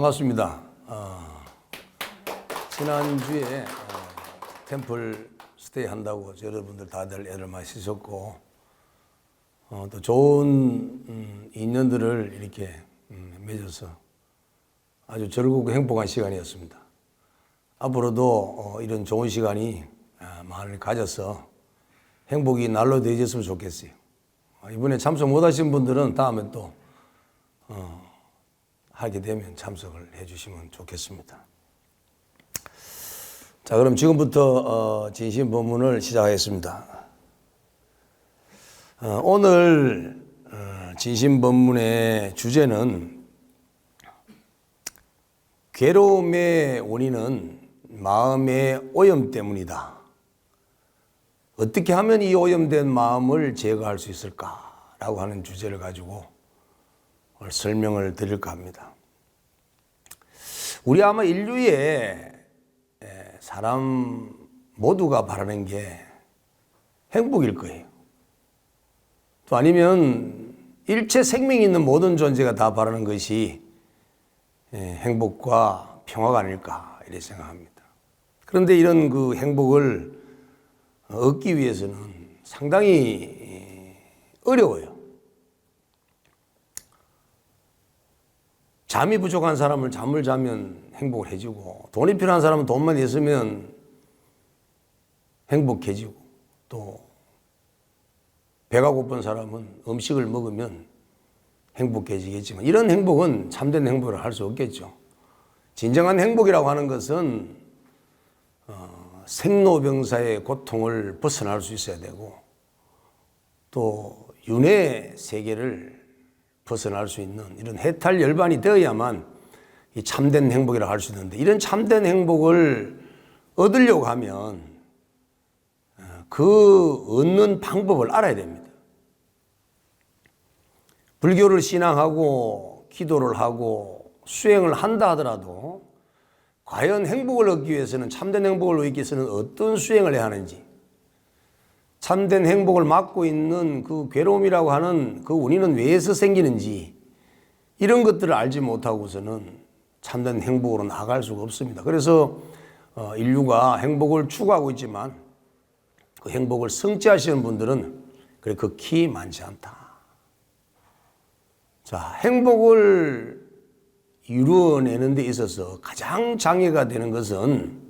반갑습니다. 지난주에 템플 스테이 한다고 여러분들 다들 애를 많이 쓰셨고 또 좋은 인연들을 이렇게 맺어서 아주 즐겁고 행복한 시간이었습니다. 앞으로도 이런 좋은 시간이 많이 가져서 행복이 날로 되어졌으면 좋겠어요. 이번에 참석 못하신 분들은 다음에 또 하게 되면 참석을 해주시면 좋겠습니다. 자, 그럼 지금부터 진심 본문을 시작하겠습니다. 오늘 진심 본문의 주제는 괴로움의 원인은 마음의 오염 때문이다. 어떻게 하면 이 오염된 마음을 제거할 수 있을까라고 하는 주제를 가지고 오늘 설명을 드릴까 합니다. 우리 아마 인류의 사람 모두가 바라는 게 행복일 거예요. 또 아니면 일체 생명이 있는 모든 존재가 다 바라는 것이 행복과 평화가 아닐까 이렇게 생각합니다. 그런데 이런 그 행복을 얻기 위해서는 상당히 어려워요. 잠이 부족한 사람은 잠을 자면 행복을 해지고, 돈이 필요한 사람은 돈만 있으면 행복해지고, 또 배가 고픈 사람은 음식을 먹으면 행복해지겠지만 이런 행복은 참된 행복을 할 수 없겠죠. 진정한 행복이라고 하는 것은 생로병사의 고통을 벗어날 수 있어야 되고, 또 윤회 세계를 벗어날 수 있는 이런 해탈 열반이 되어야만 이 참된 행복이라고 할 수 있는데, 이런 참된 행복을 얻으려고 하면 그 얻는 방법을 알아야 됩니다. 불교를 신앙하고 기도를 하고 수행을 한다 하더라도 과연 행복을 얻기 위해서는, 참된 행복을 얻기 위해서는 어떤 수행을 해야 하는지, 참된 행복을 막고 있는 그 괴로움이라고 하는 그 원인은 왜에서 생기는지, 이런 것들을 알지 못하고서는 참된 행복으로 나아갈 수가 없습니다. 그래서 인류가 행복을 추구하고 있지만 그 행복을 성취하시는 분들은 그래 극히 많지 않다. 자, 행복을 이루어내는 데 있어서 가장 장애가 되는 것은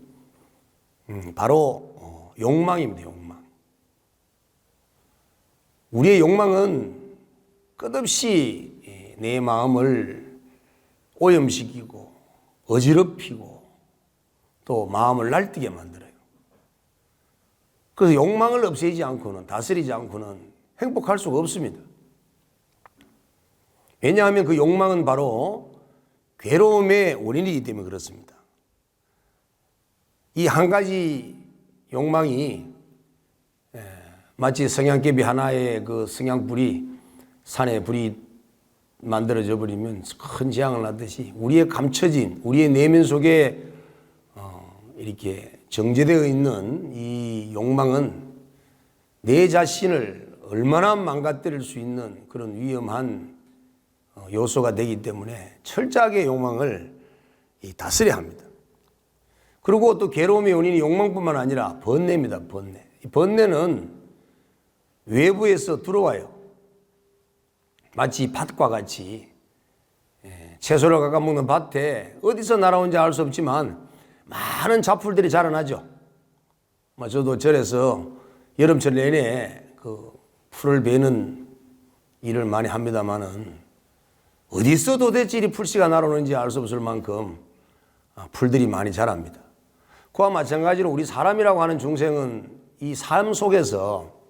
바로 욕망입니다. 욕망. 우리의 욕망은 끝없이 내 마음을 오염시키고 어지럽히고 또 마음을 날뛰게 만들어요. 그래서 욕망을 없애지 않고는, 다스리지 않고는 행복할 수가 없습니다. 왜냐하면 그 욕망은 바로 괴로움의 원인이기 때문에 그렇습니다. 이 한 가지 욕망이 마치 성냥개비 하나의 그 성냥불이, 산에 불이 만들어져 버리면 큰 재앙을 낳듯이 우리의 감춰진, 우리의 내면 속에 이렇게 정제되어 있는 이 욕망은 내 자신을 얼마나 망가뜨릴 수 있는 그런 위험한 요소가 되기 때문에 철저하게 욕망을 다스려야 합니다. 그리고 또 괴로움의 원인이 욕망뿐만 아니라 번뇌입니다. 번뇌. 이 번뇌는 외부에서 들어와요. 마치 밭과 같이 채소를 깎아 먹는 밭에 어디서 날아온지 알 수 없지만 많은 잡풀들이 자라나죠. 저도 절에서 여름철 내내 그 풀을 베는 일을 많이 합니다만은 어디서 도대체 이 풀씨가 날아오는지 알 수 없을 만큼 풀들이 많이 자랍니다. 그와 마찬가지로 우리 사람이라고 하는 중생은 이 삶 속에서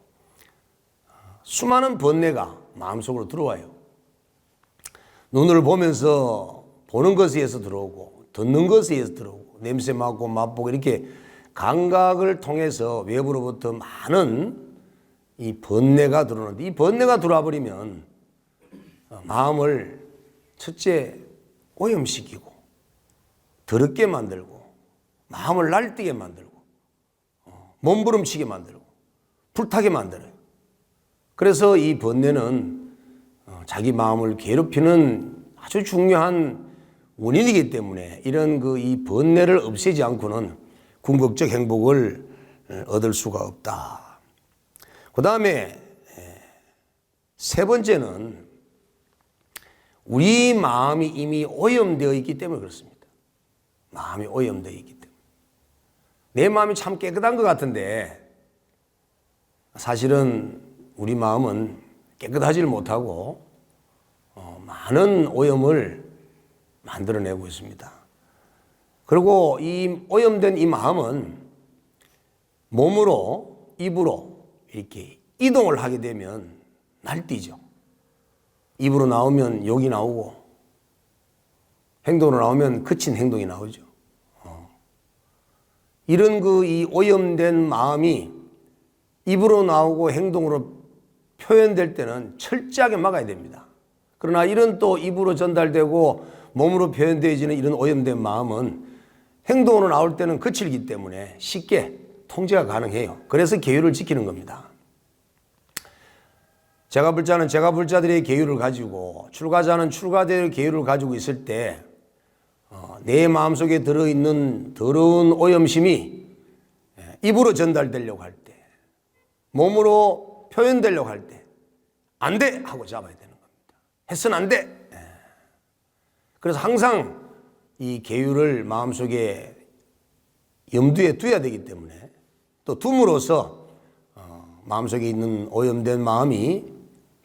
수많은 번뇌가 마음속으로 들어와요. 눈을 보면서 보는 것에 의해서 들어오고, 듣는 것에 의해서 들어오고, 냄새 맡고 맛보고, 이렇게 감각을 통해서 외부로부터 많은 이 번뇌가 들어오는데, 이 번뇌가 들어와 버리면 마음을 첫째 오염시키고 더럽게 만들고 마음을 날뛰게 만들고 몸부림치게 만들고 불타게 만들어요. 그래서 이 번뇌는 자기 마음을 괴롭히는 아주 중요한 원인이기 때문에 이런 이 번뇌를 없애지 않고는 궁극적 행복을 얻을 수가 없다. 그 다음에 세 번째는 우리 마음이 이미 오염되어 있기 때문에 그렇습니다. 마음이 오염되어 있기 때문에. 내 마음이 참 깨끗한 것 같은데 사실은 우리 마음은 깨끗하지를 못하고 많은 오염을 만들어내고 있습니다. 그리고 이 오염된 이 마음은 몸으로, 입으로 이렇게 이동을 하게 되면 날뛰죠. 입으로 나오면 욕이 나오고 행동으로 나오면 그친 행동이 나오죠. 이런 이 오염된 마음이 입으로 나오고 행동으로 표현될 때는 철저하게 막아야 됩니다. 그러나 이런 또 입으로 전달되고 몸으로 표현되어지는 이런 오염된 마음은 행동으로 나올 때는 그칠기 때문에 쉽게 통제가 가능해요. 그래서 계율을 지키는 겁니다. 제가불자는 제가불자들의 계율을 가지고 출가자는 출가자들의 계율을 가지고 있을 때 내 마음속에 들어있는 더러운 오염심이 입으로 전달되려고 할 때, 몸으로 표현되려고 할 때 안 돼! 하고 잡아야 되는 겁니다. 해서는 안 돼! 그래서 항상 이 계율을 마음속에 염두에 두어야 되기 때문에 또 둠으로써 마음속에 있는 오염된 마음이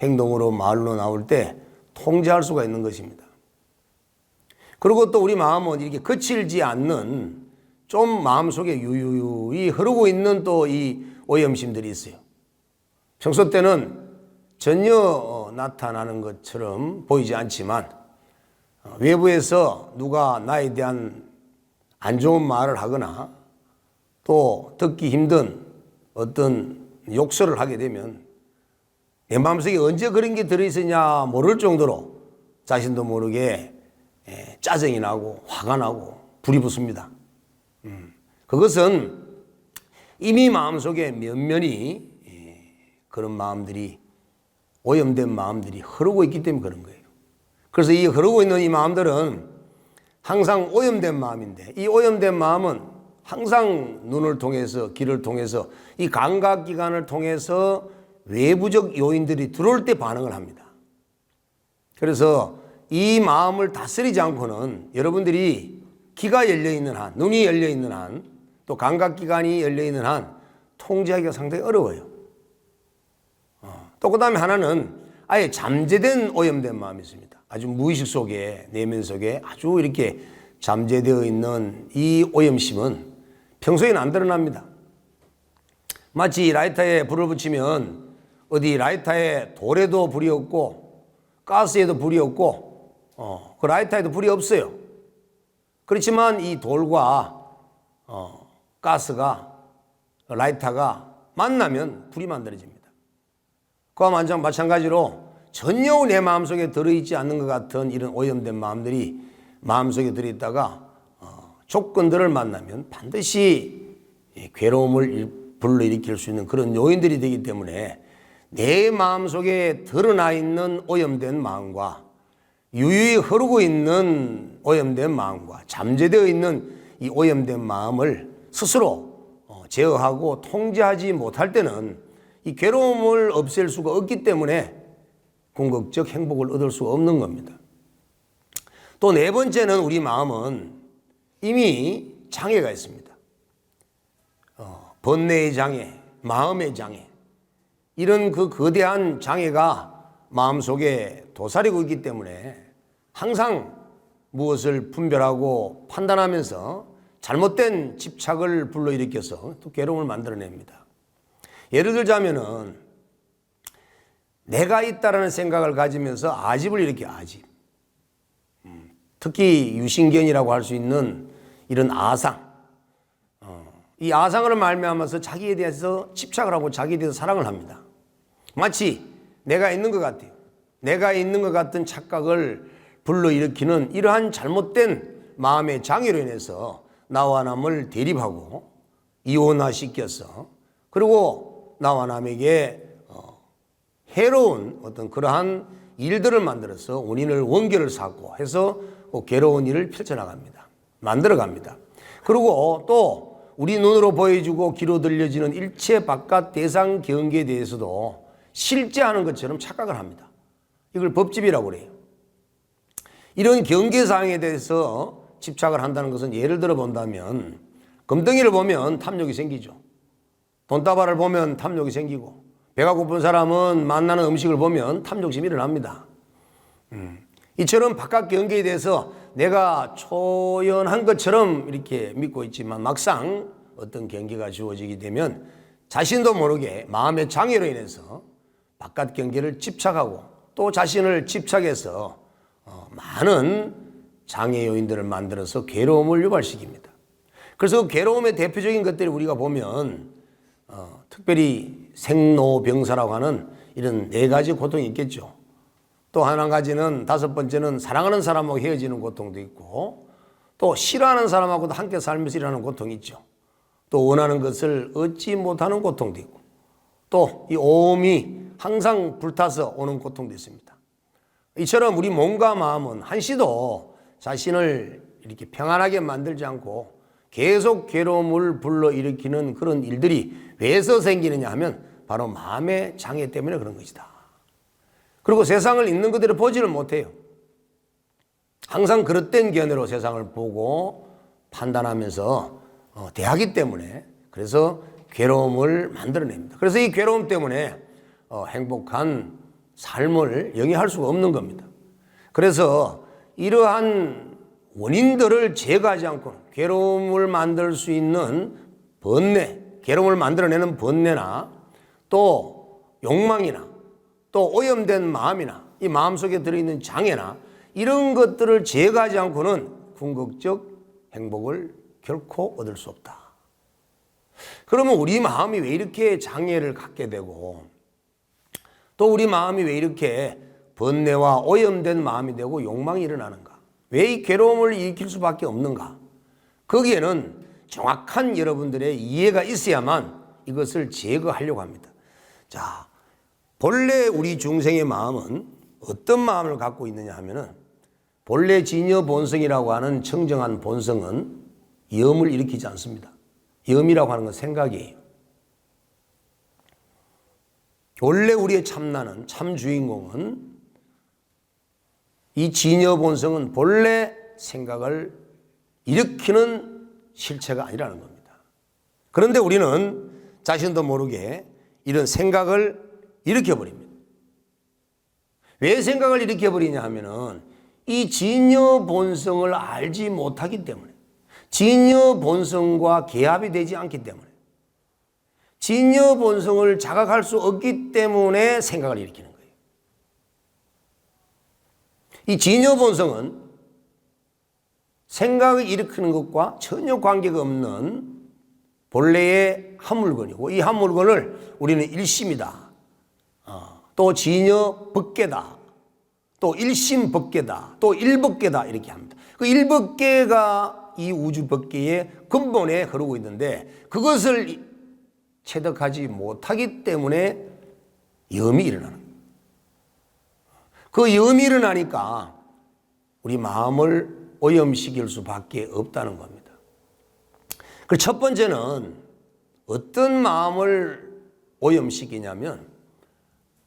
행동으로 말로 나올 때 통제할 수가 있는 것입니다. 그리고 또 우리 마음은 이렇게 거칠지 않는 좀 마음속에 유유히 흐르고 있는 또 이 오염심들이 있어요. 평소 때는 전혀 나타나는 것처럼 보이지 않지만 외부에서 누가 나에 대한 안 좋은 말을 하거나 또 듣기 힘든 어떤 욕설을 하게 되면 내 마음속에 언제 그런 게 들어있었냐 모를 정도로 자신도 모르게 짜증이 나고 화가 나고 불이 붙습니다. 그것은 이미 마음속에 면면이 그런 마음들이 오염된 마음들이 흐르고 있기 때문에 그런 거예요. 그래서 이 흐르고 있는 이 마음들은 항상 오염된 마음인데 이 오염된 마음은 항상 눈을 통해서 귀를 통해서 이 감각기관을 통해서 외부적 요인들이 들어올 때 반응을 합니다. 그래서 이 마음을 다스리지 않고는 여러분들이 귀가 열려있는 한, 눈이 열려있는 한, 또 감각기관이 열려있는 한 통제하기가 상당히 어려워요. 또 그 다음에 하나는 아예 잠재된 오염된 마음이 있습니다. 아주 무의식 속에, 내면 속에 아주 이렇게 잠재되어 있는 이 오염심은 평소에는 안 드러납니다. 마치 라이터에 불을 붙이면 어디 라이터에 돌에도 불이 없고 가스에도 불이 없고 그 라이터에도 불이 없어요. 그렇지만 이 돌과 가스가 라이터가 만나면 불이 만들어집니다. 그와 마찬가지로 전혀 내 마음속에 들어있지 않는 것 같은 이런 오염된 마음들이 마음속에 들어있다가 조건들을 만나면 반드시 괴로움을 불러일으킬 수 있는 그런 요인들이 되기 때문에 내 마음속에 드러나 있는 오염된 마음과 유유히 흐르고 있는 오염된 마음과 잠재되어 있는 이 오염된 마음을 스스로 제어하고 통제하지 못할 때는 이 괴로움을 없앨 수가 없기 때문에 궁극적 행복을 얻을 수 없는 겁니다. 또 네 번째는 우리 마음은 이미 장애가 있습니다. 번뇌의 장애, 마음의 장애, 이런 그 거대한 장애가 마음속에 도사리고 있기 때문에 항상 무엇을 분별하고 판단하면서 잘못된 집착을 불러일으켜서 또 괴로움을 만들어냅니다. 예를 들자면은 내가 있다라는 생각을 가지면서 아집을 일으켜 아집. 특히 유신견이라고 할 수 있는 이런 아상. 이 아상을 말미암아서 자기에 대해서 집착을 하고 자기에 대해서 사랑을 합니다. 마치 내가 있는 것 같아요. 내가 있는 것 같은 착각을 불러일으키는 이러한 잘못된 마음의 장애로 인해서 나와 남을 대립하고 이혼화시켜서 그리고 나와 남에게 해로운 어떤 그러한 일들을 만들어서 원인을 원결을 쌓고 해서 괴로운 일을 펼쳐나갑니다. 만들어갑니다. 그리고 또 우리 눈으로 보여주고 귀로 들려지는 일체 바깥 대상 경계에 대해서도 실제 하는 것처럼 착각을 합니다. 이걸 법집이라고 그래요. 이런 경계사항에 대해서 집착을 한다는 것은 예를 들어 본다면 금덩이를 보면 탐욕이 생기죠. 돈다발을 보면 탐욕이 생기고 배가 고픈 사람은 만나는 음식을 보면 탐욕심이 일어납니다. 이처럼 바깥 경계에 대해서 내가 초연한 것처럼 이렇게 믿고 있지만 막상 어떤 경계가 주어지게 되면 자신도 모르게 마음의 장애로 인해서 바깥 경계를 집착하고 또 자신을 집착해서 많은 장애 요인들을 만들어서 괴로움을 유발시킵니다. 그래서 그 괴로움의 대표적인 것들이 우리가 보면 특별히 생로병사라고 하는 이런 4가지 고통이 있겠죠. 또 한 가지는 5번째는 사랑하는 사람하고 헤어지는 고통도 있고 또 싫어하는 사람하고도 함께 살면서 일하는 고통이 있죠. 또 원하는 것을 얻지 못하는 고통도 있고 또 이 오음이 항상 불타서 오는 고통도 있습니다. 이처럼 우리 몸과 마음은 한시도 자신을 이렇게 평안하게 만들지 않고 계속 괴로움을 불러일으키는 그런 일들이 왜서 생기느냐 하면 바로 마음의 장애 때문에 그런 것이다. 그리고 세상을 있는 그대로 보지를 못해요. 항상 그릇된 견해로 세상을 보고 판단하면서 대하기 때문에 그래서 괴로움을 만들어냅니다. 그래서 이 괴로움 때문에 행복한 삶을 영위할 수가 없는 겁니다. 그래서 이러한 원인들을 제거하지 않고는 괴로움을 만들 수 있는 번뇌, 괴로움을 만들어내는 번뇌나 또 욕망이나 또 오염된 마음이나 이 마음속에 들어있는 장애나 이런 것들을 제거하지 않고는 궁극적 행복을 결코 얻을 수 없다. 그러면 우리 마음이 왜 이렇게 장애를 갖게 되고 또 우리 마음이 왜 이렇게 번뇌와 오염된 마음이 되고 욕망이 일어나는가? 왜 이 괴로움을 일으킬 수밖에 없는가? 거기에는 정확한 여러분들의 이해가 있어야만 이것을 제거하려고 합니다. 자, 본래 우리 중생의 마음은 어떤 마음을 갖고 있느냐 하면은 본래 진여 본성이라고 하는 청정한 본성은 염을 일으키지 않습니다. 염이라고 하는 건 생각이에요. 원래 우리의 참나는 참 주인공은 이 진여 본성은 본래 생각을 일으키는 실체가 아니라는 겁니다. 그런데 우리는 자신도 모르게 이런 생각을 일으켜버립니다. 왜 생각을 일으켜버리냐 하면은 이 진여 본성을 알지 못하기 때문에 진여 본성과 개합이 되지 않기 때문에 진여 본성을 자각할 수 없기 때문에 생각을 일으키는 거예요. 이 진여 본성은 생각을 일으키는 것과 전혀 관계가 없는 본래의 한 물건이고 이 한 물건을 우리는 일심이다. 또 진여 법계다. 또 일심 법계다. 또 일법계다. 이렇게 합니다. 그 일법계가 이 우주 법계의 근본에 흐르고 있는데 그것을 체득하지 못하기 때문에 염이 일어나는 거예요. 그 염이 일어나니까 우리 마음을 오염시킬 수밖에 없다는 겁니다. 그 첫 번째는 어떤 마음을 오염시키냐면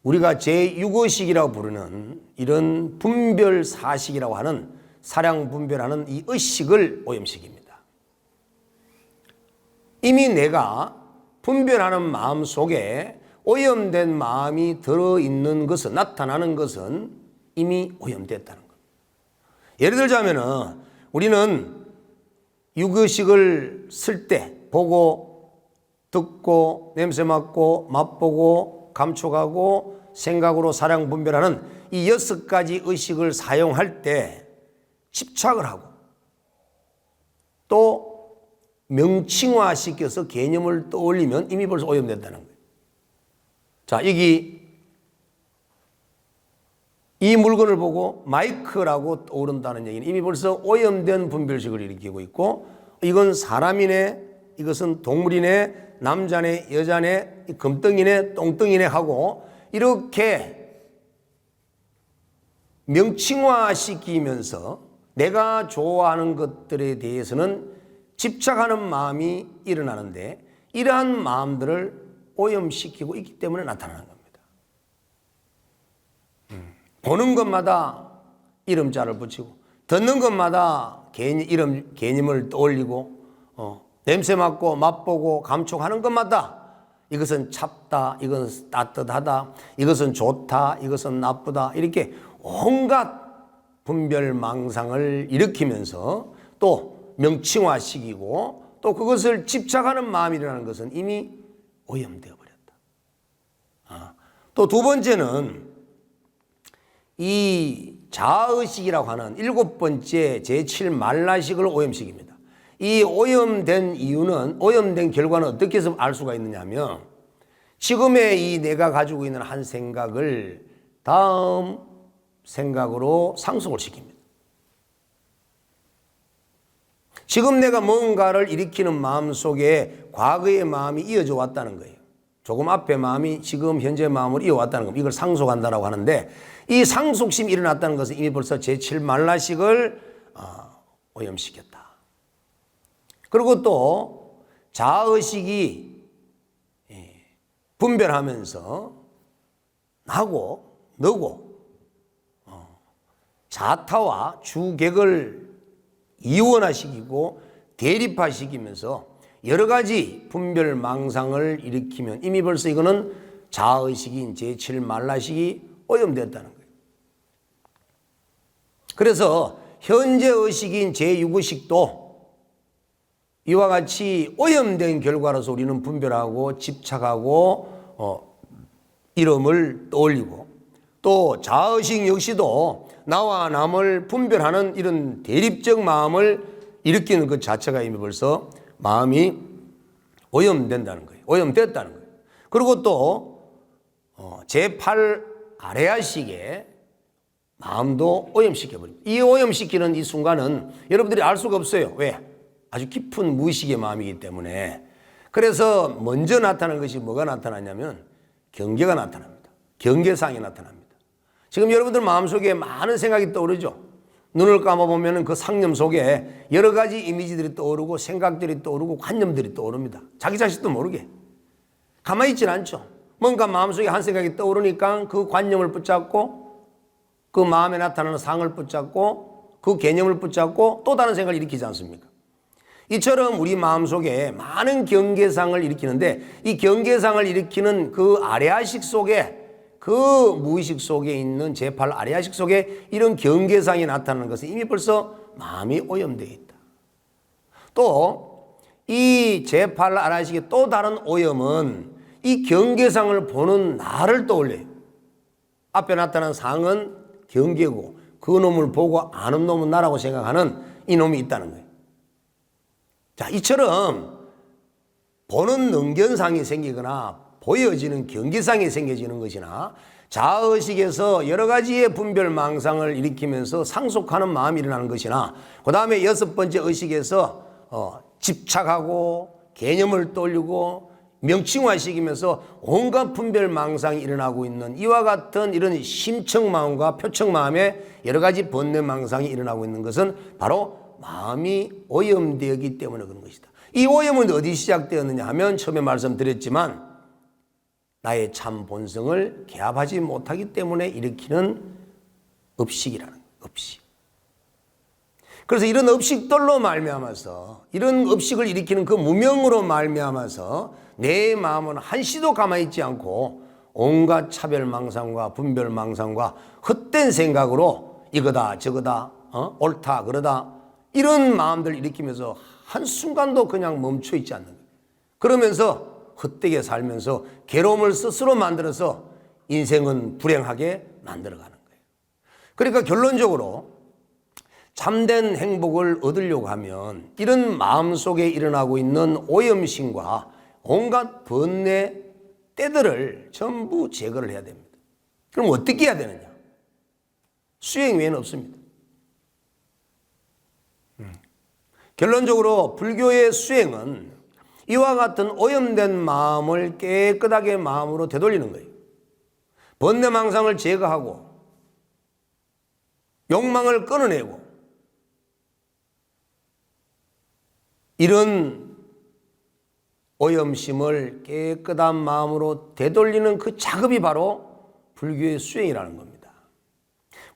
우리가 제6의식이라고 부르는 이런 분별사식이라고 하는 사량 분별하는 이 의식을 오염시킵니다. 이미 내가 분별하는 마음 속에 오염된 마음이 들어있는 것은 나타나는 것은 이미 오염됐다는 겁니다. 예를 들자면은 우리는 육의식을 쓸 때 보고 듣고 냄새 맡고 맛보고 감촉하고 생각으로 사량 분별하는 이 6가지 의식을 사용할 때 집착을 하고 또 명칭화시켜서 개념을 떠올리면 이미 벌써 오염된다는 거예요. 자, 여기 이 물건을 보고 마이크라고 떠오른다는 얘기는 이미 벌써 오염된 분별식을 일으키고 있고 이건 사람이네, 이것은 동물이네, 남자네, 여자네, 금덩이네, 똥덩이네 하고 이렇게 명칭화시키면서 내가 좋아하는 것들에 대해서는 집착하는 마음이 일어나는데 이러한 마음들을 오염시키고 있기 때문에 나타나는 겁니다. 보는 것마다 이름자를 붙이고 듣는 것마다 개념을 떠올리고 냄새 맡고 맛보고 감촉하는 것마다 이것은 찹다, 이것은 따뜻하다, 이것은 좋다, 이것은 나쁘다 이렇게 온갖 분별망상을 일으키면서 또 명칭화시키고 또 그것을 집착하는 마음이라는 것은 이미 오염되어 버렸다. 또 두 번째는 이 자의식이라고 하는 7번째 제7만라식을 오염시킵니다. 이 오염된 이유는, 오염된 결과는 어떻게 해서 알 수가 있느냐 하면 지금의 이 내가 가지고 있는 한 생각을 다음 생각으로 상속을 시킵니다. 지금 내가 뭔가를 일으키는 마음 속에 과거의 마음이 이어져 왔다는 거예요. 조금 앞의 마음이 지금 현재 마음으로 이어왔다는 겁니다. 이걸 상속한다라고 하는데 이 상속심이 일어났다는 것은 이미 벌써 제7만라식을 오염시켰다. 그리고 또 자의식이 분별하면서 나고 너고 자타와 주객을 이원화시키고 대립화시키면서 여러 가지 분별망상을 일으키면 이미 벌써 이거는 자의식인 제7만라식이 오염되었다는 거예요. 그래서 현재 의식인 제6의식도 이와 같이 오염된 결과로서 우리는 분별하고 집착하고 이름을 떠올리고 또 자의식 역시도 나와 남을 분별하는 이런 대립적 마음을 일으키는 것 자체가 이미 벌써 마음이 오염된다는 거예요. 오염됐다는 거예요. 그리고 또 제8 아레아식의 마음도 오염시켜버립니다. 이 오염시키는 이 순간은 여러분들이 알 수가 없어요. 왜? 아주 깊은 무의식의 마음이기 때문에. 그래서 먼저 나타나는 것이 뭐가 나타나냐면 경계가 나타납니다. 경계상이 나타납니다. 지금 여러분들 마음속에 많은 생각이 떠오르죠. 눈을 감아보면 그 상념 속에 여러 가지 이미지들이 떠오르고 생각들이 떠오르고 관념들이 떠오릅니다. 자기 자신도 모르게. 가만히 있질 않죠. 뭔가 마음속에 한 생각이 떠오르니까 그 관념을 붙잡고 그 마음에 나타나는 상을 붙잡고 그 개념을 붙잡고 또 다른 생각을 일으키지 않습니까? 이처럼 우리 마음속에 많은 경계상을 일으키는데 이 경계상을 일으키는 그 아레아식 속에 그 무의식 속에 있는 제8 아레아식 속에 이런 경계상이 나타나는 것은 이미 벌써 마음이 오염되어 있다. 또 이 제8 아레아식의 또 다른 오염은 이 경계상을 보는 나를 떠올려요. 앞에 나타난 상은 경계고 그 놈을 보고 아는 놈은 나라고 생각하는 이 놈이 있다는 거예요. 자, 이처럼 보는 능견상이 생기거나 보여지는 경계상이 생겨지는 것이나 자의식에서 여러 가지의 분별망상을 일으키면서 상속하는 마음이 일어나는 것이나 그 다음에 6번째 의식에서 집착하고 개념을 떠올리고 명칭화시키면서 온갖 분별망상이 일어나고 있는 이와 같은 이런 심청마음과 표청마음에 여러 가지 번뇌망상이 일어나고 있는 것은 바로 마음이 오염되었기 때문에 그런 것이다. 이 오염은 어디 시작되었느냐 하면 처음에 말씀드렸지만 나의 참 본성을 개합하지 못하기 때문에 일으키는 업식이라는 거예요. 업식. 그래서 이런 업식들로 말미암아서 이런 업식을 일으키는 그 무명으로 말미암아서 내 마음은 한시도 가만히 있지 않고 온갖 차별망상과 분별망상과 헛된 생각으로 이거다 저거다 옳다 그러다 이런 마음들을 일으키면서 한순간도 그냥 멈춰 있지 않는 거예요. 그러면서 헛되게 살면서 괴로움을 스스로 만들어서 인생은 불행하게 만들어가는 거예요. 그러니까 결론적으로 참된 행복을 얻으려고 하면 이런 마음속에 일어나고 있는 오염심과 온갖 번뇌 때들을 전부 제거를 해야 됩니다. 그럼 어떻게 해야 되느냐? 수행 외에는 없습니다. 결론적으로 불교의 수행은 이와 같은 오염된 마음을 깨끗하게 마음으로 되돌리는 거예요. 번뇌망상을 제거하고 욕망을 끊어내고 이런 오염심을 깨끗한 마음으로 되돌리는 그 작업이 바로 불교의 수행이라는 겁니다.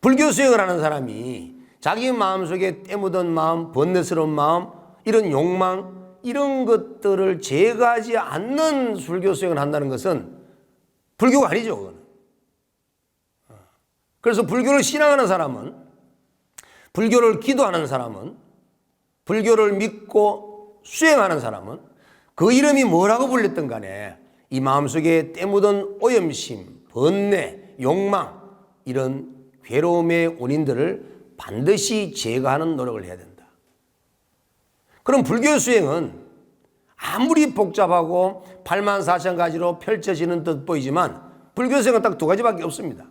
불교 수행을 하는 사람이 자기 마음속에 때묻은 마음, 번뇌스러운 마음, 이런 욕망, 이런 것들을 제거하지 않는 불교 수행을 한다는 것은 불교가 아니죠. 그거는. 그래서 불교를 신앙하는 사람은, 불교를 기도하는 사람은, 불교를 믿고 수행하는 사람은 그 이름이 뭐라고 불렸든 간에 이 마음속에 때묻은 오염심, 번뇌, 욕망, 이런 괴로움의 원인들을 반드시 제거하는 노력을 해야 된다. 그럼 불교 수행은 아무리 복잡하고 84,000가지로 펼쳐지는 듯 보이지만 불교 수행은 딱 두 가지밖에 없습니다.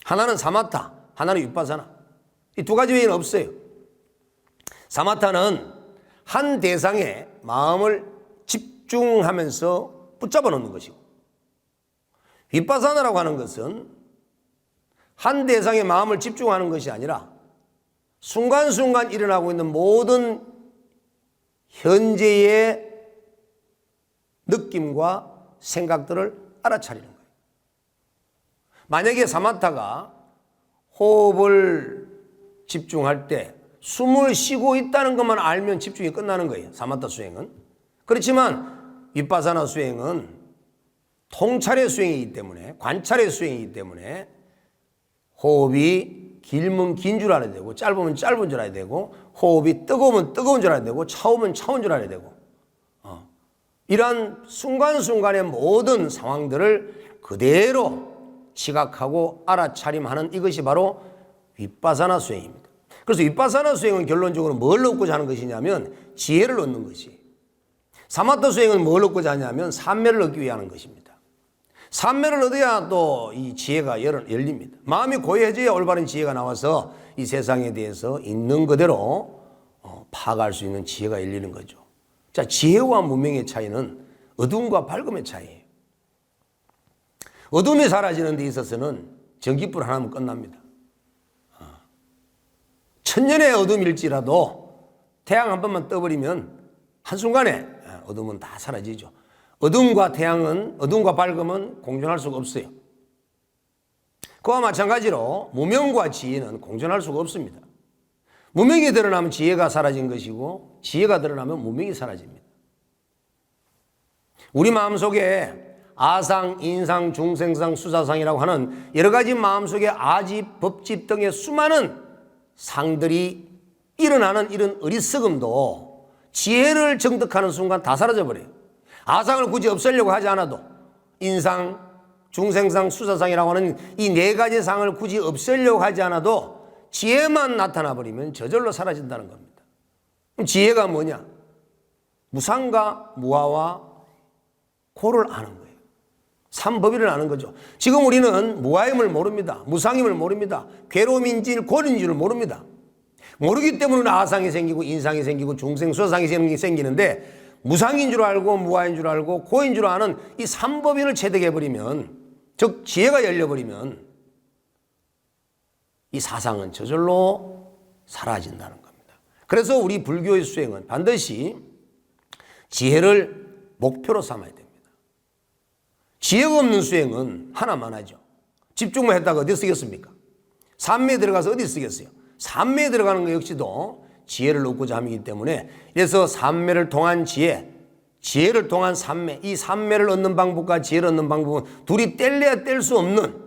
하나는 사마타, 하나는 위파사나. 이 두 가지 외에는 없어요. 사마타는 한 대상에 마음을 집중하면서 붙잡아 놓는 것이고, 위파사나라고 하는 것은 한 대상에 마음을 집중하는 것이 아니라 순간순간 일어나고 있는 모든 현재의 느낌과 생각들을 알아차리는 거예요. 만약에 사마타가 호흡을 집중할 때 숨을 쉬고 있다는 것만 알면 집중이 끝나는 거예요. 사마타 수행은. 그렇지만 위파사나 수행은 통찰의 수행이기 때문에, 관찰의 수행이기 때문에 호흡이 길면 긴 줄 알아야 되고, 짧으면 짧은 줄 알아야 되고, 호흡이 뜨거우면 뜨거운 줄 알아야 되고, 차우면 차운 줄 알아야 되고, 이러한 순간순간의 모든 상황들을 그대로 지각하고 알아차림하는 이것이 바로 위파사나 수행입니다. 그래서 위파사나 수행은 결론적으로 뭘 얻고자 하는 것이냐면 지혜를 얻는 것이, 사마타 수행은 뭘 얻고자 하냐면 삼매를 얻기 위해 하는 것입니다. 삼매를 얻어야 또 이 지혜가 열립니다. 마음이 고요해져야 올바른 지혜가 나와서 이 세상에 대해서 있는 그대로 파악할 수 있는 지혜가 열리는 거죠. 자, 지혜와 무명의 차이는 어둠과 밝음의 차이예요. 어둠이 사라지는 데 있어서는 전기불 하나면 끝납니다. 천년의 어둠일지라도 태양 한 번만 떠버리면 한순간에 어둠은 다 사라지죠. 어둠과 태양은, 어둠과 밝음은 공존할 수가 없어요. 그와 마찬가지로 무명과 지혜는 공존할 수가 없습니다. 무명이 드러나면 지혜가 사라진 것이고, 지혜가 드러나면 무명이 사라집니다. 우리 마음속에 아상, 인상, 중생상, 수사상이라고 하는 여러 가지 마음속에 아집, 법집 등의 수많은 상들이 일어나는 이런 어리석음도 지혜를 정득하는 순간 다 사라져버려요. 아상을 굳이 없애려고 하지 않아도 인상, 중생상, 수사상이라고 하는 이 네 가지 상을 굳이 없애려고 하지 않아도 지혜만 나타나 버리면 저절로 사라진다는 겁니다. 그럼 지혜가 뭐냐? 무상과 무아와 고를 아는 거예요. 삼법의를 아는 거죠. 지금 우리는 무아임을 모릅니다. 무상임을 모릅니다. 괴로움인지 고인지를 모릅니다. 모르기 때문에 아상이 생기고 인상이 생기고 중생, 수사상이 생기는데, 무상인 줄 알고 무아인 줄 알고 고인 줄 아는 이 삼법인을 체득해버리면, 즉 지혜가 열려버리면 이 사상은 저절로 사라진다는 겁니다. 그래서 우리 불교의 수행은 반드시 지혜를 목표로 삼아야 됩니다. 지혜가 없는 수행은 하나만 하죠. 집중만 했다가 어디 쓰겠습니까? 삼매에 들어가서 어디 쓰겠어요? 삼매에 들어가는 것 역시도 지혜를 얻고자 함이기 때문에, 그래서 삼매를 통한 지혜, 지혜를 통한 삼매, 이 삼매를 얻는 방법과 지혜를 얻는 방법은 둘이 뗄래야 뗄 수 없는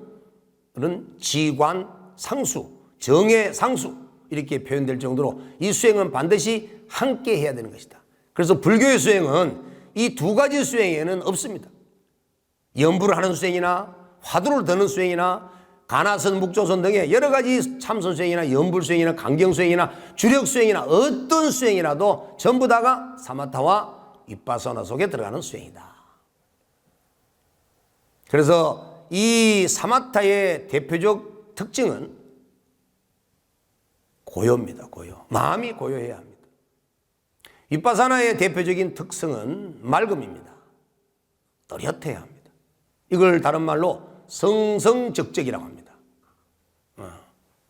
그런 지관 상수, 정의 상수, 이렇게 표현될 정도로 이 수행은 반드시 함께 해야 되는 것이다. 그래서 불교의 수행은 이 두 가지 수행에는 없습니다. 연부를 하는 수행이나 화두를 드는 수행이나 가나선, 묵조선 등의 여러 가지 참선 수행이나 연불 수행이나 강경 수행이나 주력 수행이나 어떤 수행이라도 전부 다가 사마타와 위파사나 속에 들어가는 수행이다. 그래서 이 사마타의 대표적 특징은 고요입니다. 고요. 마음이 고요해야 합니다. 위파사나의 대표적인 특성은 맑음입니다. 또렷해야 합니다. 이걸 다른 말로 성성적적이라고 합니다.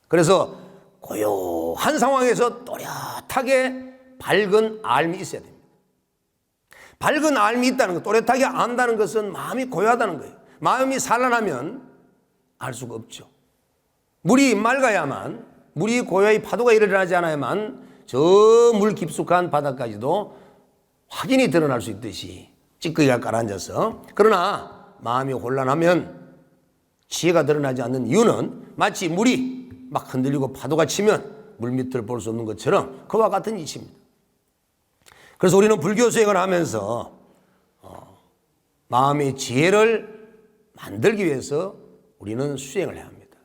그래서 고요한 상황에서 또렷하게 밝은 알미 있어야 됩니다. 밝은 알미 있다는 것, 또렷하게 안다는 것은 마음이 고요하다는 거예요. 마음이 산란하면 알 수가 없죠. 물이 맑아야만, 물이 고요히 파도가 일어나지 않아야만 저 물 깊숙한 바다까지도 확인이 드러날 수 있듯이 찌꺼기가 깔아앉아서. 그러나 마음이 혼란하면 지혜가 드러나지 않는 이유는 마치 물이 막 흔들리고 파도가 치면 물밑을 볼 수 없는 것처럼 그와 같은 이치입니다. 그래서 우리는 불교 수행을 하면서 마음의 지혜를 만들기 위해서 우리는 수행을 해야 합니다.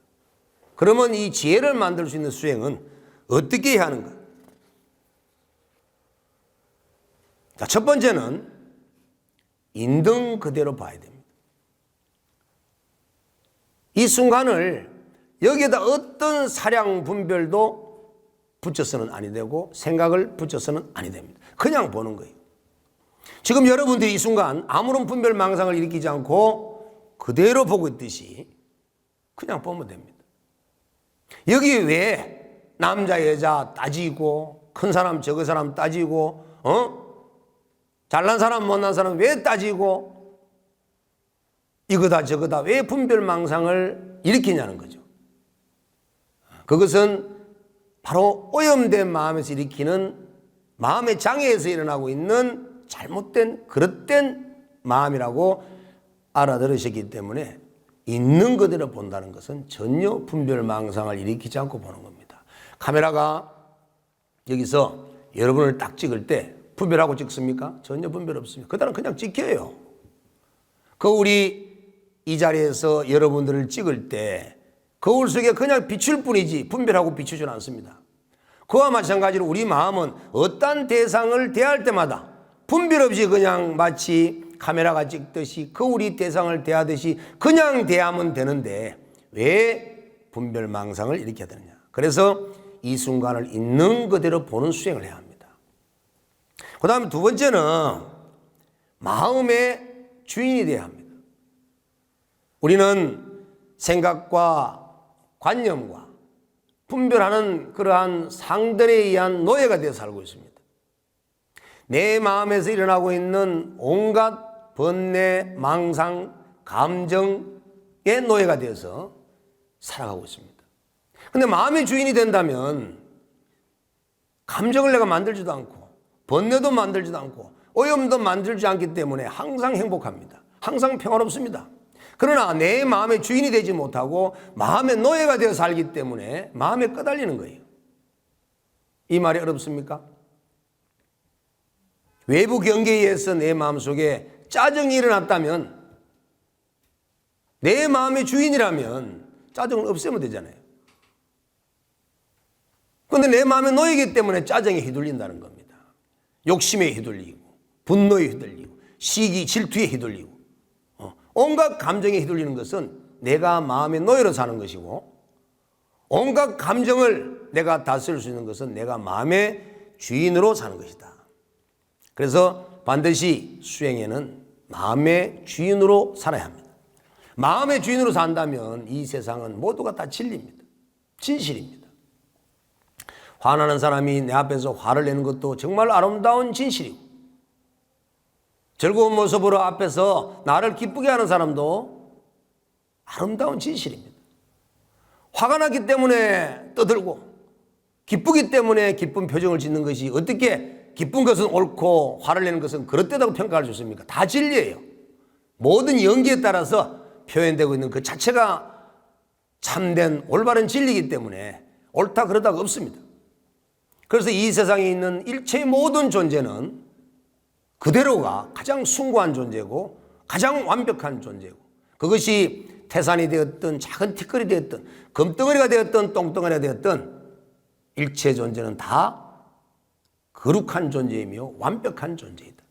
그러면 이 지혜를 만들 수 있는 수행은 어떻게 해야 하는가? 자, 첫 번째는 있는 그대로 봐야 됩니다. 이 순간을 여기에다 어떤 사량 분별도 붙여서는 아니 되고 생각을 붙여서는 아니 됩니다. 그냥 보는 거예요. 지금 여러분들이 이 순간 아무런 분별 망상을 일으키지 않고 그대로 보고 있듯이 그냥 보면 됩니다. 여기 왜 남자 여자 따지고 큰 사람 적은 사람 따지고 잘난 사람 못난 사람 왜 따지고 이거다 저거다 왜 분별 망상을 일으키냐는 거죠. 그것은 바로 오염된 마음에서 일으키는 마음의 장애에서 일어나고 있는 잘못된 그릇된 마음이라고 알아들으셨기 때문에 있는 그대로 본다는 것은 전혀 분별 망상을 일으키지 않고 보는 겁니다. 카메라가 여기서 여러분을 딱 찍을 때 분별하고 찍습니까? 전혀 분별 없습니다. 그다음 그냥 찍혀요. 거울이 이 자리에서 여러분들을 찍을 때 거울 속에 그냥 비출 뿐이지 분별하고 비추지는 않습니다. 그와 마찬가지로 우리 마음은 어떤 대상을 대할 때마다 분별 없이 그냥 마치 카메라가 찍듯이 거울이 대상을 대하듯이 그냥 대하면 되는데 왜 분별 망상을 일으켜야 되느냐. 그래서 이 순간을 있는 그대로 보는 수행을 해야 합니다. 그 다음에 두 번째는 마음의 주인이 되어야 합니다. 우리는 생각과 관념과 분별하는 그러한 상들에 의한 노예가 되어 살고 있습니다. 내 마음에서 일어나고 있는 온갖 번뇌, 망상, 감정의 노예가 되어서 살아가고 있습니다. 그런데 마음의 주인이 된다면 감정을 내가 만들지도 않고 번뇌도 만들지도 않고 오염도 만들지 않기 때문에 항상 행복합니다. 항상 평화롭습니다. 그러나 내 마음의 주인이 되지 못하고 마음의 노예가 되어 살기 때문에 마음에 끄달리는 거예요. 이 말이 어렵습니까? 외부 경계에 의해서 내 마음속에 짜증이 일어났다면 내 마음의 주인이라면 짜증을 없애면 되잖아요. 그런데 내 마음의 노예이기 때문에 짜증에 휘둘린다는 겁니다. 욕심에 휘둘리고 분노에 휘둘리고 시기, 질투에 휘둘리고 온갖 감정에 휘둘리는 것은 내가 마음의 노예로 사는 것이고 온갖 감정을 내가 다스릴 수 있는 것은 내가 마음의 주인으로 사는 것이다. 그래서 반드시 수행에는 마음의 주인으로 살아야 합니다. 마음의 주인으로 산다면 이 세상은 모두가 다 진리입니다. 진실입니다. 화나는 사람이 내 앞에서 화를 내는 것도 정말 아름다운 진실이고 즐거운 모습으로 앞에서 나를 기쁘게 하는 사람도 아름다운 진실입니다. 화가 났기 때문에 떠들고 기쁘기 때문에 기쁜 표정을 짓는 것이 어떻게 기쁜 것은 옳고 화를 내는 것은 그릇되다고 평가할 수 있습니까? 다 진리예요. 모든 연기에 따라서 표현되고 있는 그 자체가 참된 올바른 진리이기 때문에 옳다 그러다가 없습니다. 그래서 이 세상에 있는 일체의 모든 존재는 그대로가 가장 숭고한 존재고 가장 완벽한 존재고 그것이 태산이 되었든 작은 티끌이 되었든 금덩어리가 되었든 똥덩어리가 되었든 일체 존재는 다 거룩한 존재이며 완벽한 존재이다.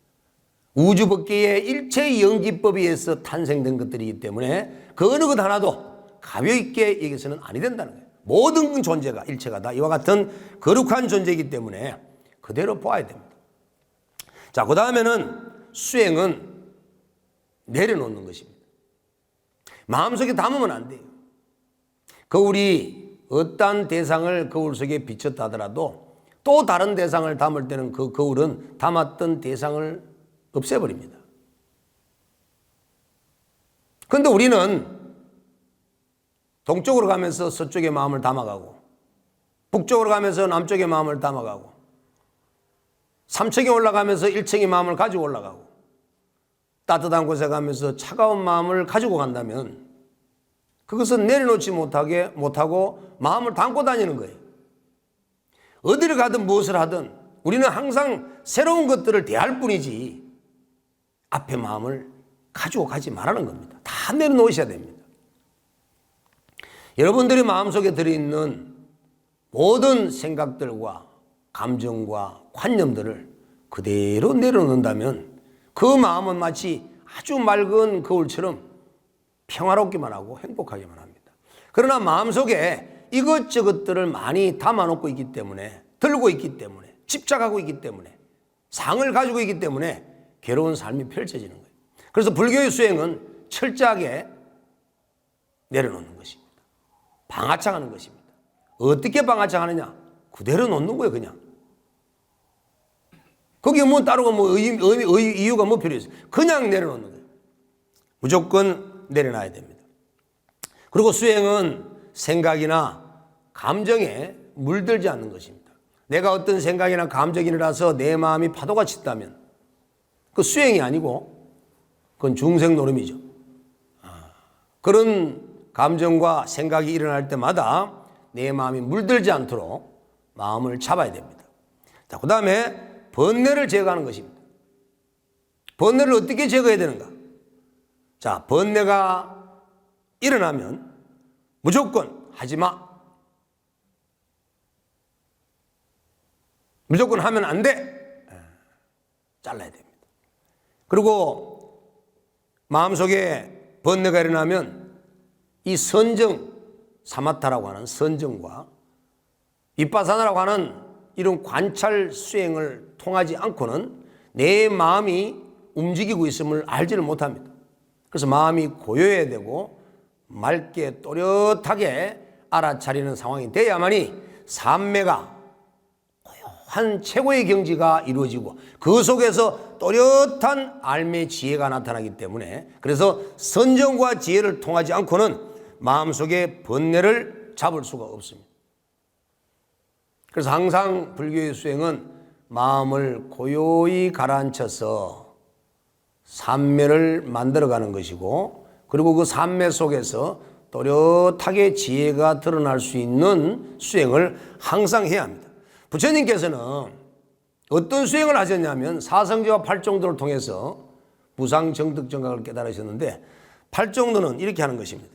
우주 법계의 일체의 연기법에 의해서 탄생된 것들이기 때문에 그 어느 것 하나도 가볍게 여기서는 아니 된다는 거예요. 모든 존재가 일체가 다 이와 같은 거룩한 존재이기 때문에 그대로 보아야 됩니다. 자, 그 다음에는 수행은 내려놓는 것입니다. 마음속에 담으면 안 돼요. 거울이 어떠한 대상을 거울 속에 비쳤다 하더라도 또 다른 대상을 담을 때는 그 거울은 담았던 대상을 없애버립니다. 그런데 우리는 동쪽으로 가면서 서쪽의 마음을 담아가고, 북쪽으로 가면서 남쪽의 마음을 담아가고, 3층에 올라가면서 1층의 마음을 가지고 올라가고, 따뜻한 곳에 가면서 차가운 마음을 가지고 간다면 그것은 내려놓지 못하고 마음을 담고 다니는 거예요. 어디를 가든 무엇을 하든 우리는 항상 새로운 것들을 대할 뿐이지 앞에 마음을 가지고 가지 말라는 겁니다. 다 내려놓으셔야 됩니다. 여러분들이 마음속에 들어있는 모든 생각들과 감정과 관념들을 그대로 내려놓는다면 그 마음은 마치 아주 맑은 거울처럼 평화롭기만 하고 행복하기만 합니다. 그러나 마음속에 이것저것들을 많이 담아놓고 있기 때문에, 들고 있기 때문에, 집착하고 있기 때문에, 상을 가지고 있기 때문에 괴로운 삶이 펼쳐지는 거예요. 그래서 불교의 수행은 철저하게 내려놓는 것입니다. 방아착하는 것입니다. 어떻게 방아착하느냐? 그대로 놓는 거예요, 그냥. 거기에 뭐 따로 뭐 이유가 뭐 필요 있어요? 그냥 내려놓는 거예요. 무조건 내려놔야 됩니다. 그리고 수행은 생각이나 감정에 물들지 않는 것입니다. 내가 어떤 생각이나 감정이 일어나서 내 마음이 파도가 친다면 그 수행이 아니고 그건 중생노름이죠. 그런 감정과 생각이 일어날 때마다 내 마음이 물들지 않도록 마음을 잡아야 됩니다. 자, 그 다음에 번뇌를 제거하는 것입니다. 번뇌를 어떻게 제거해야 되는가? 자, 번뇌가 일어나면 무조건 하지 마. 무조건 하면 안 돼. 잘라야 됩니다. 그리고 마음속에 번뇌가 일어나면 이 선정, 사마타라고 하는 선정과 윗바사나라고 하는 이런 관찰 수행을 통하지 않고는 내 마음이 움직이고 있음을 알지를 못합니다. 그래서 마음이 고요해야 되고 맑게 또렷하게 알아차리는 상황이 돼야만이 삼매가 고요한 최고의 경지가 이루어지고 그 속에서 또렷한 알매 지혜가 나타나기 때문에, 그래서 선정과 지혜를 통하지 않고는 마음속에 번뇌를 잡을 수가 없습니다. 그래서 항상 불교의 수행은 마음을 고요히 가라앉혀서 삼매를 만들어가는 것이고, 그리고 그 삼매 속에서 또렷하게 지혜가 드러날 수 있는 수행을 항상 해야 합니다. 부처님께서는 어떤 수행을 하셨냐면 사성지와 팔정도를 통해서 무상정득정각을 깨달으셨는데, 팔정도는 이렇게 하는 것입니다.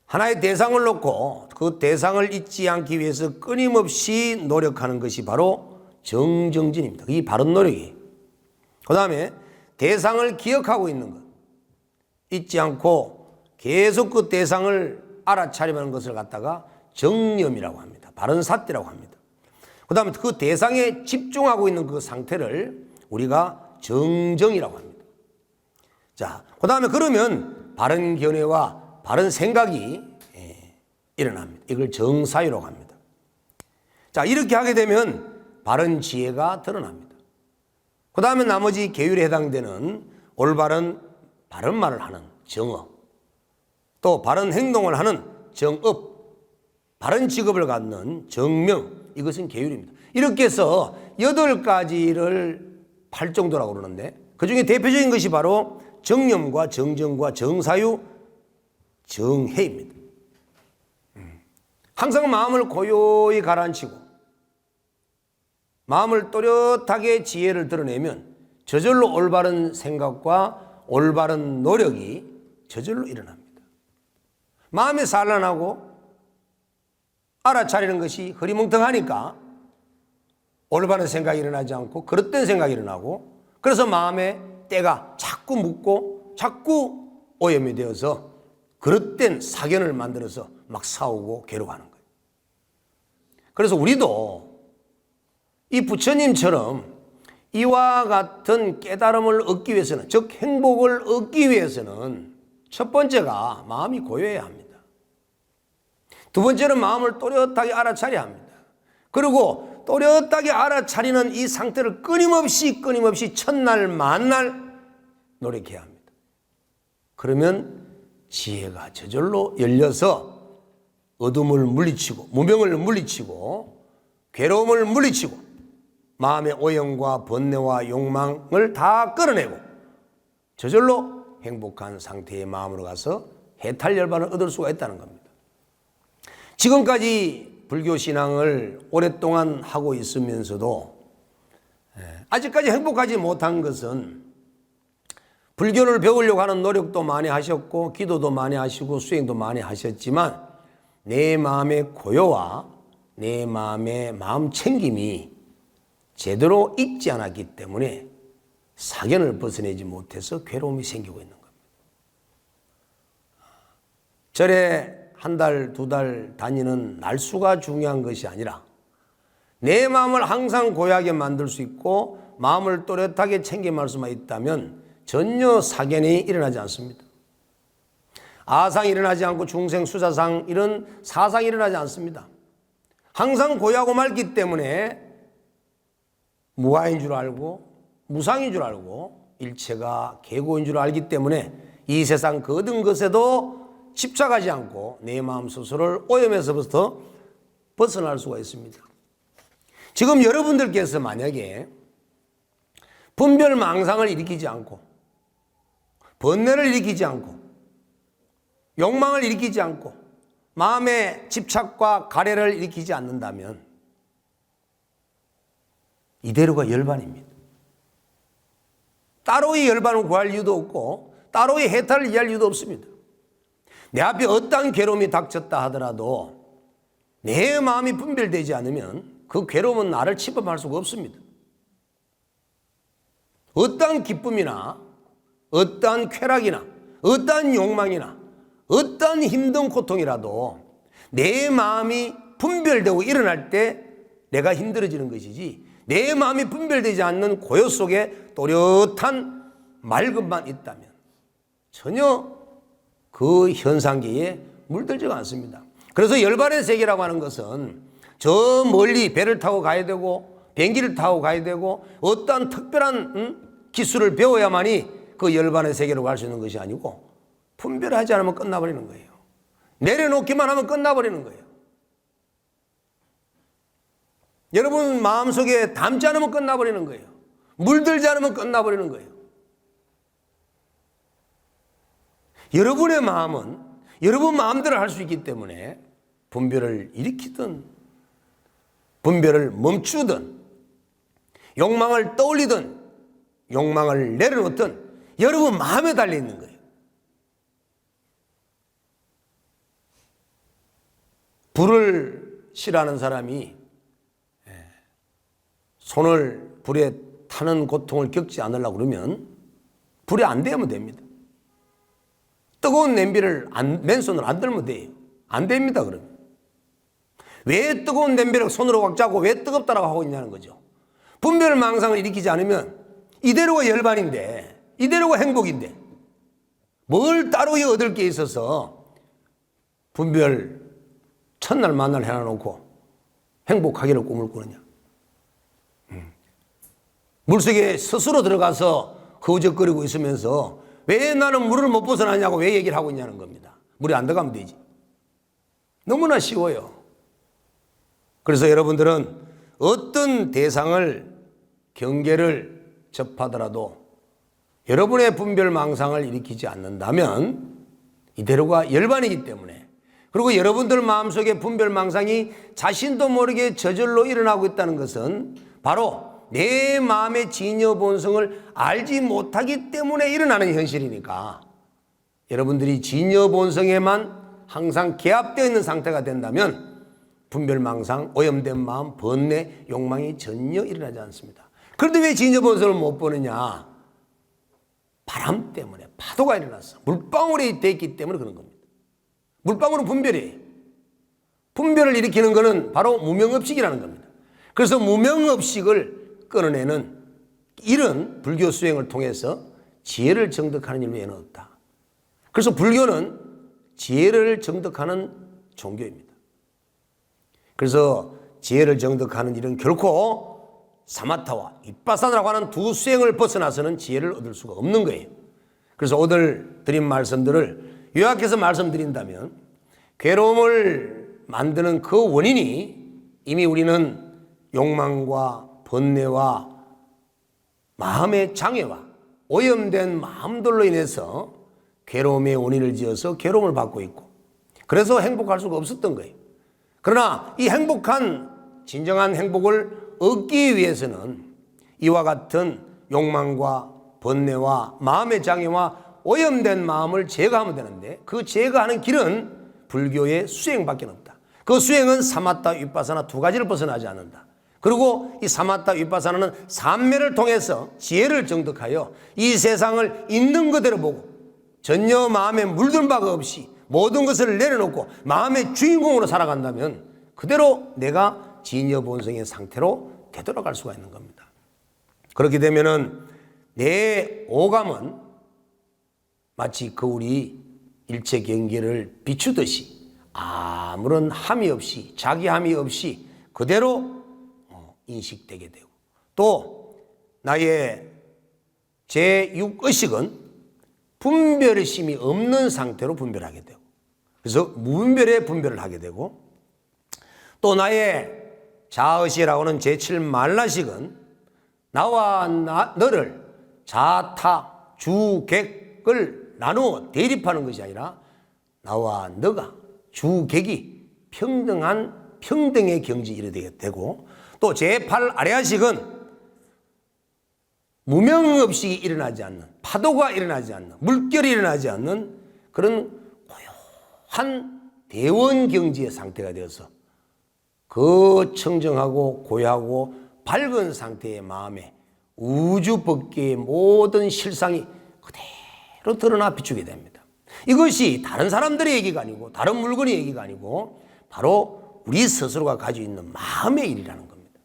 하나의 대상을 놓고 그 대상을 잊지 않기 위해서 끊임없이 노력하는 것이 바로 정정진입니다. 이 바른 노력이. 그 다음에 대상을 기억하고 있는 것, 잊지 않고 계속 그 대상을 알아차리는 것을 갖다가 정념이라고 합니다. 바른 사띠라고 합니다. 그 다음에 그 대상에 집중하고 있는 그 상태를 우리가 정정이라고 합니다. 자, 그 다음에 그러면 바른 견해와 바른 생각이 일어납니다. 이걸 정사유라고 합니다. 자, 이렇게 하게 되면 바른 지혜가 드러납니다. 그 다음에 나머지 계율에 해당되는 올바른 바른 말을 하는 정어, 또 바른 행동을 하는 정업, 바른 직업을 갖는 정명, 이것은 계율입니다. 이렇게 해서 8가지를 팔정도라고 그러는데 그 중에 대표적인 것이 바로 정념과 정정과 정사유, 정해입니다. 항상 마음을 고요히 가라앉히고 마음을 또렷하게 지혜를 드러내면 저절로 올바른 생각과 올바른 노력이 저절로 일어납니다. 마음이 산란하고 알아차리는 것이 흐리멍텅하니까 올바른 생각이 일어나지 않고 그릇된 생각이 일어나고, 그래서 마음에 때가 자꾸 묻고 자꾸 오염이 되어서 그릇된 사견을 만들어서 막 싸우고 괴로워하는 거예요. 그래서 우리도 이 부처님처럼 이와 같은 깨달음을 얻기 위해서는, 즉 행복을 얻기 위해서는 첫 번째가 마음이 고요해야 합니다. 두 번째는 마음을 또렷하게 알아차려야 합니다. 그리고 또렷하게 알아차리는 이 상태를 끊임없이 첫날 만날 노력해야 합니다. 그러면 지혜가 저절로 열려서 어둠을 물리치고 무명을 물리치고 괴로움을 물리치고 마음의 오염과 번뇌와 욕망을 다 끌어내고 저절로 행복한 상태의 마음으로 가서 해탈 열반을 얻을 수가 있다는 겁니다. 지금까지 불교 신앙을 오랫동안 하고 있으면서도 아직까지 행복하지 못한 것은 불교를 배우려고 하는 노력도 많이 하셨고 기도도 많이 하시고 수행도 많이 하셨지만 내 마음의 고요와 내 마음의 마음 챙김이 제대로 익지 않았기 때문에 사견을 벗어내지 못해서 괴로움이 생기고 있는 겁니다. 절에 한 달, 두 달 다니는 날수가 중요한 것이 아니라 내 마음을 항상 고요하게 만들 수 있고 마음을 또렷하게 챙김할 수만 있다면 전혀 사견이 일어나지 않습니다. 아상이 일어나지 않고 중생, 수사상 이런 사상이 일어나지 않습니다. 항상 고요하고 맑기 때문에 무아인 줄 알고 무상인 줄 알고 일체가 계고인 줄 알기 때문에 이 세상 그 어떤 것에도 집착하지 않고 내 마음 스스로를 오염에서부터 벗어날 수가 있습니다. 지금 여러분들께서 만약에 분별망상을 일으키지 않고 번뇌를 일으키지 않고 욕망을 일으키지 않고 마음의 집착과 가래를 일으키지 않는다면 이대로가 열반입니다. 따로의 열반을 구할 이유도 없고 따로의 해탈을 이해할 이유도 없습니다. 내 앞에 어떠한 괴로움이 닥쳤다 하더라도 내 마음이 분별되지 않으면 그 괴로움은 나를 침범할 수가 없습니다. 어떠한 기쁨이나 어떠한 쾌락이나 어떠한 욕망이나 어떠한 힘든 고통이라도 내 마음이 분별되고 일어날 때 내가 힘들어지는 것이지 내 마음이 분별되지 않는 고요 속에 또렷한 맑음만 있다면 전혀 그 현상계에 물들지가 않습니다. 그래서 열반의 세계라고 하는 것은 저 멀리 배를 타고 가야 되고 비행기를 타고 가야 되고 어떠한 특별한 기술을 배워야만이 그 열반의 세계로 갈 수 있는 것이 아니고 분별하지 않으면 끝나버리는 거예요. 내려놓기만 하면 끝나버리는 거예요. 여러분 마음속에 담지 않으면 끝나버리는 거예요. 물들지 않으면 끝나버리는 거예요. 여러분의 마음은 여러분 마음대로 할 수 있기 때문에 분별을 일으키든 분별을 멈추든 욕망을 떠올리든 욕망을 내려놓든 여러분 마음에 달려 있는 거예요. 불을 싫어하는 사람이 손을 불에 타는 고통을 겪지 않으려고 그러면 불에 안 대면 됩니다. 뜨거운 냄비를 맨손으로 안 들면 돼요. 안 됩니다, 그러면. 왜 뜨거운 냄비를 손으로 꽉 잡고 왜 뜨겁다라고 하고 있냐는 거죠. 분별망상을 일으키지 않으면 이대로가 열반인데, 이대로가 행복인데, 뭘 따로 얻을 게 있어서 분별 첫날 만날 해놔놓고 행복하기를 꿈을 꾸느냐. 물속에 스스로 들어가서 허우적거리고 있으면서 왜 나는 물을 못 벗어나냐고 왜 얘기를 하고 있냐는 겁니다. 물에 안 들어가면 되지. 너무나 쉬워요. 그래서 여러분들은 어떤 대상을 경계를 접하더라도 여러분의 분별망상을 일으키지 않는다면 이대로가 열반이기 때문에 그리고 여러분들 마음속에 분별망상이 자신도 모르게 저절로 일어나고 있다는 것은 바로 내 마음의 진여 본성을 알지 못하기 때문에 일어나는 현실이니까 여러분들이 진여 본성에만 항상 개합되어 있는 상태가 된다면 분별망상, 오염된 마음, 번뇌, 욕망이 전혀 일어나지 않습니다. 그런데 왜 진여 본성을 못 보느냐? 바람 때문에 파도가 일어났어. 물방울이 됐기 때문에 그런 겁니다. 물방울은 분별이에요. 분별을 일으키는 것은 바로 무명업식이라는 겁니다. 그래서 무명업식을 끊어내는 이런 불교 수행을 통해서 지혜를 정득하는 일 외에는 없다. 그래서 불교는 지혜를 정득하는 종교입니다. 그래서 지혜를 정득하는 일은 결코 사마타와 윗바사나라고 하는 두 수행을 벗어나서는 지혜를 얻을 수가 없는 거예요. 그래서 오늘 드린 말씀들을 요약해서 말씀드린다면, 괴로움을 만드는 그 원인이 이미 우리는 욕망과 번뇌와 마음의 장애와 오염된 마음들로 인해서 괴로움의 원인을 지어서 괴로움을 받고 있고, 그래서 행복할 수가 없었던 거예요. 그러나 이 진정한 행복을 얻기 위해서는 이와 같은 욕망과 번뇌와 마음의 장애와 오염된 마음을 제거하면 되는데, 그 제거하는 길은 불교의 수행밖에 없다. 그 수행은 사마타 윗바사나 두 가지를 벗어나지 않는다. 그리고 이 사마타 윗바사나는 삼매를 통해서 지혜를 정득하여 이 세상을 있는 그대로 보고 전혀 마음에 물든 바가 없이 모든 것을 내려놓고 마음의 주인공으로 살아간다면 그대로 내가 진여본성의 상태로 되돌아갈 수가 있는 겁니다. 그렇게 되면은 내 오감은 마치 거울이 일체 경계를 비추듯이 아무런 함이 없이, 자기함이 없이 그대로 인식되게 되고, 또 나의 제6의식은 분별심이 없는 상태로 분별하게 되고, 그래서 무분별의 분별을 하게 되고, 또 나의 자의식이라고 하는 제7만라식은 나와 너를 자타, 주, 객을 나누어 대립하는 것이 아니라 나와 너가, 주, 객이 평등의 경지에 이르게 되고, 또 제8 아레아식은 무명 없이 일어나지 않는, 파도가 일어나지 않는, 물결이 일어나지 않는 그런 고요한 대원 경지의 상태가 되어서 그 청정하고 고요하고 밝은 상태의 마음에 우주 법계의 모든 실상이 그대로 드러나 비추게 됩니다. 이것이 다른 사람들의 얘기가 아니고 다른 물건의 얘기가 아니고 바로 우리 스스로가 가지고 있는 마음의 일이라는 겁니다.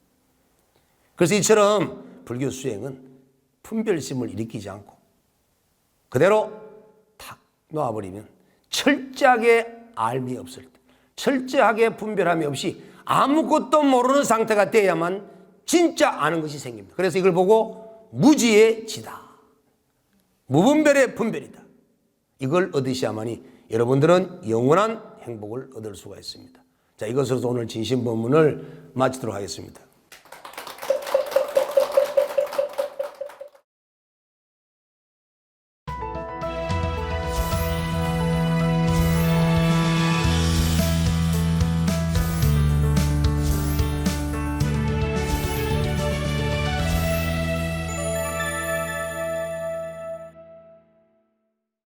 그래서 이처럼 불교 수행은 분별심을 일으키지 않고 그대로 탁 놓아버리면 철저하게 알미 없을 때, 철저하게 분별함이 없이 아무것도 모르는 상태가 돼야만 진짜 아는 것이 생깁니다. 그래서 이걸 보고 무지의 지다, 무분별의 분별이다, 이걸 얻으셔야만이 여러분들은 영원한 행복을 얻을 수가 있습니다. 자, 이것으로 오늘 진심법문을 마치도록 하겠습니다.